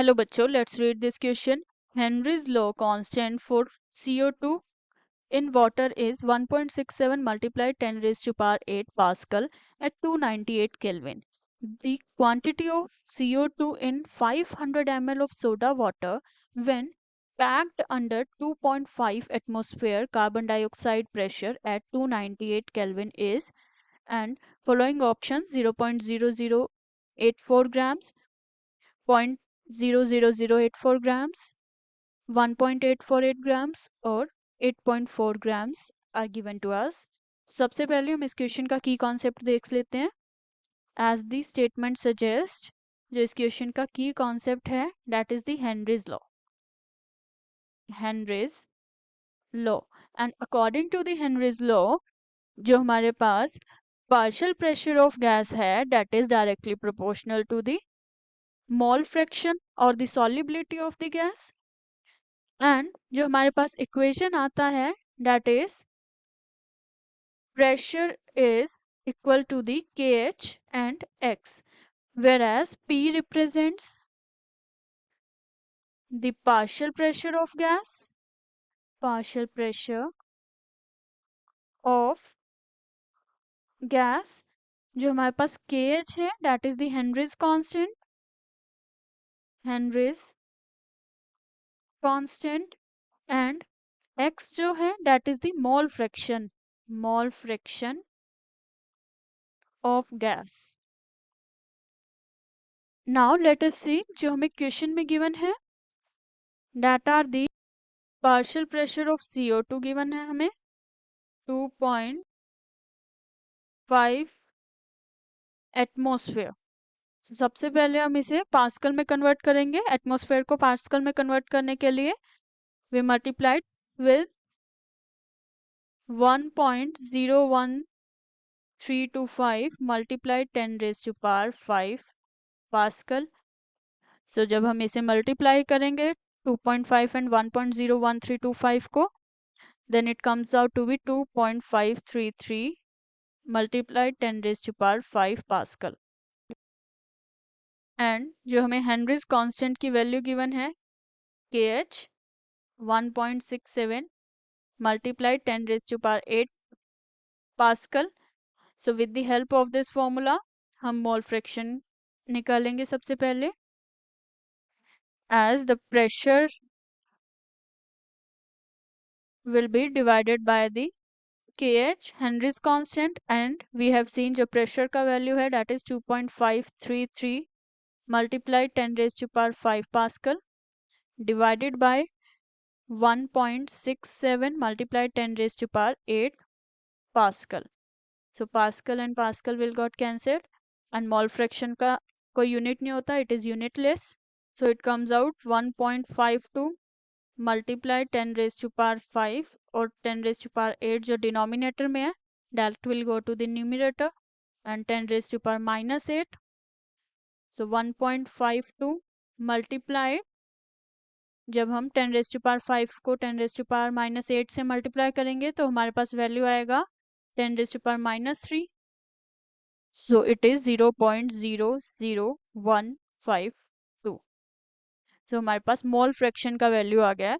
Hello बच्चों, let's read this question. Henry's law constant for CO2 in water is 1.67 multiplied 10 raised to power 8 Pascal at 298 Kelvin. The quantity of CO2 in 500 ml of soda water when packed under 2.5 atmosphere carbon dioxide pressure at 298 Kelvin is, and following options: 0.0084 grams, 0.00084 grams, 1.848 grams और 8.4 grams are given to us. सबसे पहले हम इस question का की concept देख लेते हैं. एज द स्टेटमेंट सजेस्ट, जो इस क्वेश्चन का की कॉन्सेप्ट है that is the Henry's law. Henry's law, and according to the Henry's law, जो हमारे पास पार्शियल प्रेशर ऑफ गैस है that is directly proportional to the mole fraction और the solubility of the gas. And जो हमारे पास equation आता है that is pressure is equal to the KH and X, whereas P represents the partial pressure of gas, partial pressure of gas. जो हमारे पास KH है that is the Henry's constant, Henry's constant, and X जो है that is the mole fraction, mole fraction of gas. Now let us see जो हमें question में given है that are the partial pressure of CO2 given है हमें 2.5 atmosphere. so, सबसे पहले हम इसे पास्कल में कन्वर्ट करेंगे. एटमॉस्फेयर को पास्कल में कन्वर्ट करने के लिए we multiplied with 1.01325 multiplied 10 raise to power 5 pascal. So जब हम इसे मल्टीप्लाई करेंगे 2.5 एंड 1.01325 को, then it comes out to be 2.533 multiplied 10 raised to power 5 Pascal. And जो हमें हेनरीज कांस्टेंट की वैल्यू गिवन है KH 1.67 multiplied 10 raised to power 8 Pascal. So with the help of this formula हम mole fraction निकालेंगे सबसे पहले. as the pressure will be divided by the KH, Henry's constant, and we have seen जो pressure का value है that is 2.533 multiplied 10 raised to power 5 Pascal divided by 1.67 multiplied 10 raised to power 8 Pascal. So Pascal and Pascal will got cancelled, and mole fraction का कोई unit नहीं होता, it is unitless. So it comes out 1.52 multiplied 10 raised to power 5 और 10 raised to power 8 जो denominator में है that will go to the numerator, and 10 raised to power minus 8. So 1.52 multiplied, जब हम 10 raised to power 5 को 10 raised to power minus 8 से multiply करेंगे तो हमारे पास वैल्यू आएगा 10 raised to power minus 3. So it is 0.00152. तो हमारे पास मोल फ्रैक्शन का वैल्यू आ गया है.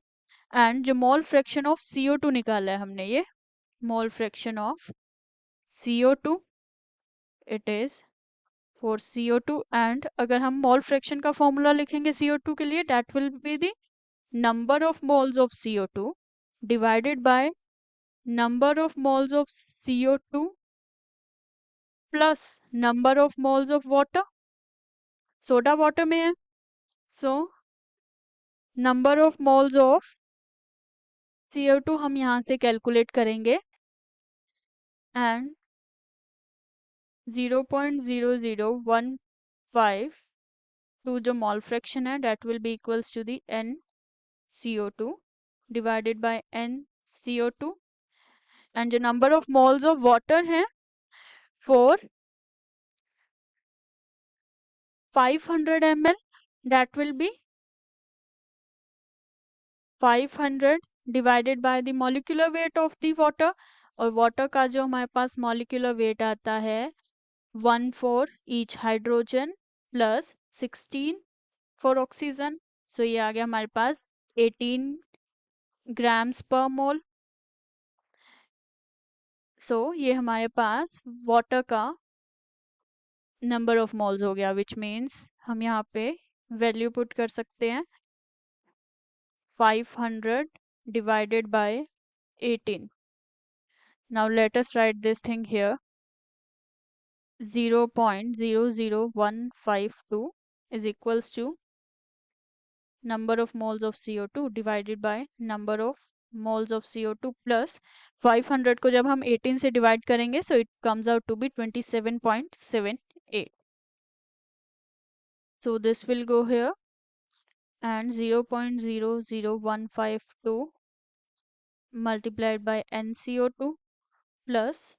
एंड जो मोल फ्रैक्शन ऑफ CO2 निकाला है हमने, ये mole fraction of CO2 it is for CO2. And अगर हम मोल फ्रैक्शन का फॉर्मूला लिखेंगे CO2 के लिए, that will be the number of moles of CO2 divided by number of moles of CO2 plus number of moles of water. Soda water में है, so number of moles of CO2 हम यहाँ से calculate करेंगे, and 0.0015 जो mole fraction है that will be equals to the NCO2 divided by NCO2, and जो number of moles of water है for 500 ml that will be 500 divided by the molecular weight of the water. और water का जो हमारे पास molecular weight आता है 1 for each hydrogen plus 16 for oxygen, so ये आ गया हमारे पास 18 ग्राम्स पर मोल। सो ये हमारे पास वाटर का नंबर ऑफ मोल्स हो गया, विच मीन्स हम यहाँ पे वैल्यू पुट कर सकते हैं 500 divided by 18. Now let us write this thing here. 0.00152 is equals to number of moles of CO2 divided by number of moles of CO2 plus 500 को जब हम 18 से divide करेंगे, so it comes out to be 27.78. So this will go here, and 0.00152 multiplied by NCO2 plus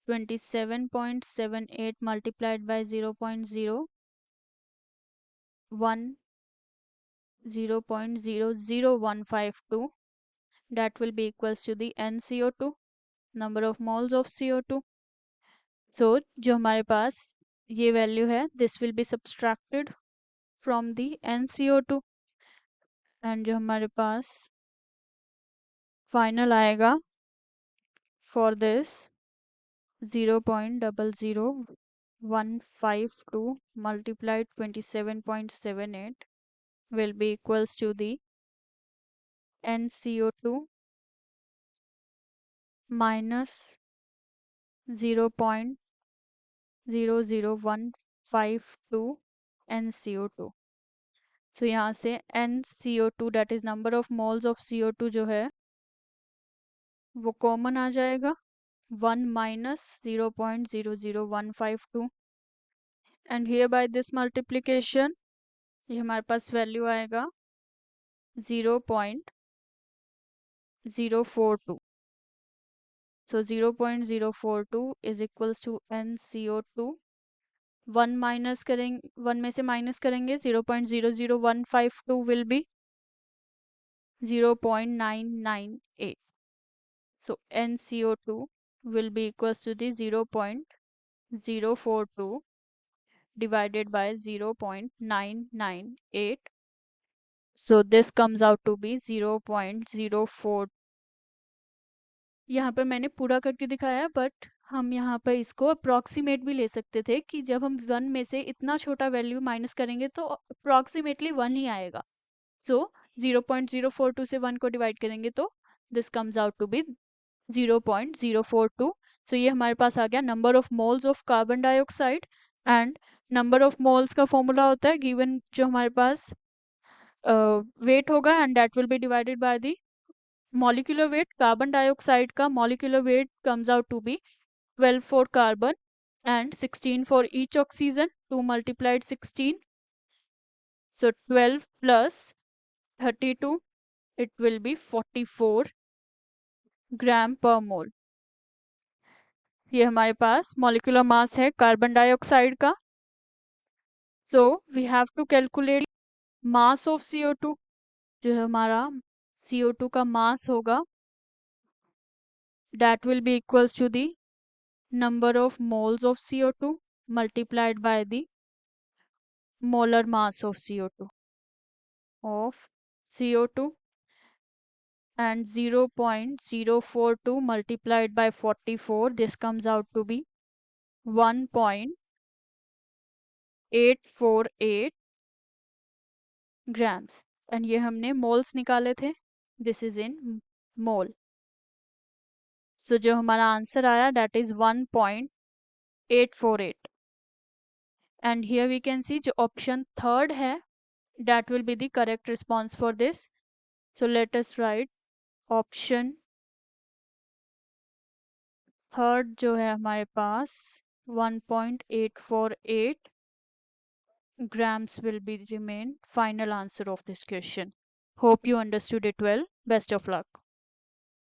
27.78 multiplied by 0.0152, that will be equals to the NCO2, number of moles of CO2. So जो हमारे पास ये value है, this will be subtracted from the NCO2, and जो हमारे पास final आएगा for this 0.00152 multiplied 27.78 will be equals to the NCO2 minus 0.00152 NCO2. So यहाँ से NCO2 that is number of moles of CO2 जो है वो कॉमन आ जाएगा, 1 minus 0.00152, and here by this multiplication ये हमारे पास वैल्यू आएगा 0.042. So 0.042 is equals to NCO2. 1 minus करेंगे, 1 में से माइनस करेंगे, 0.00152 will be 0.998. So NCO2 will be equals to the 0.042 divided by 0.998. So this comes out to be 0.04. यहाँ पे मैंने पूरा करके दिखाया है, बट हम यहाँ पर इसको अप्रॉक्सीमेट भी ले सकते थे कि जब हम 1 में से इतना छोटा वैल्यू माइनस करेंगे तो अप्रॉक्सीमेटली 1 ही आएगा. सो 0.042 से 1 को डिवाइड करेंगे तो this comes out to be 0.042. So ये हमारे पास आ गया number of moles of carbon dioxide, and number of moles का फॉर्मूला होता है गिवन जो हमारे पास वेट होगा, and that will be divided by the molecular weight. Carbon dioxide का molecular weight comes out to be 12 for carbon and 16 for each oxygen. 2 multiplied 16, so 12 plus 32, it will be 44 gram per mole. ये हमारे पास molecular mass है carbon dioxide का. So we have to calculate mass of CO2. जो हमारा CO2 का mass होगा, that will be equals to the number of moles of CO2 multiplied by the molar mass of CO2 and 0.042 multiplied by 44, this comes out to be 1.848 grams, and ये हमने moles निकाले थे, this is in mole. So जो हमारा answer आया that is 1.848, and here we can see जो option third है that will be the correct response for this. So let us write option third जो है हमारे पास 1.848 grams will be remain final answer of this question. Hope you understood it well. Best of luck.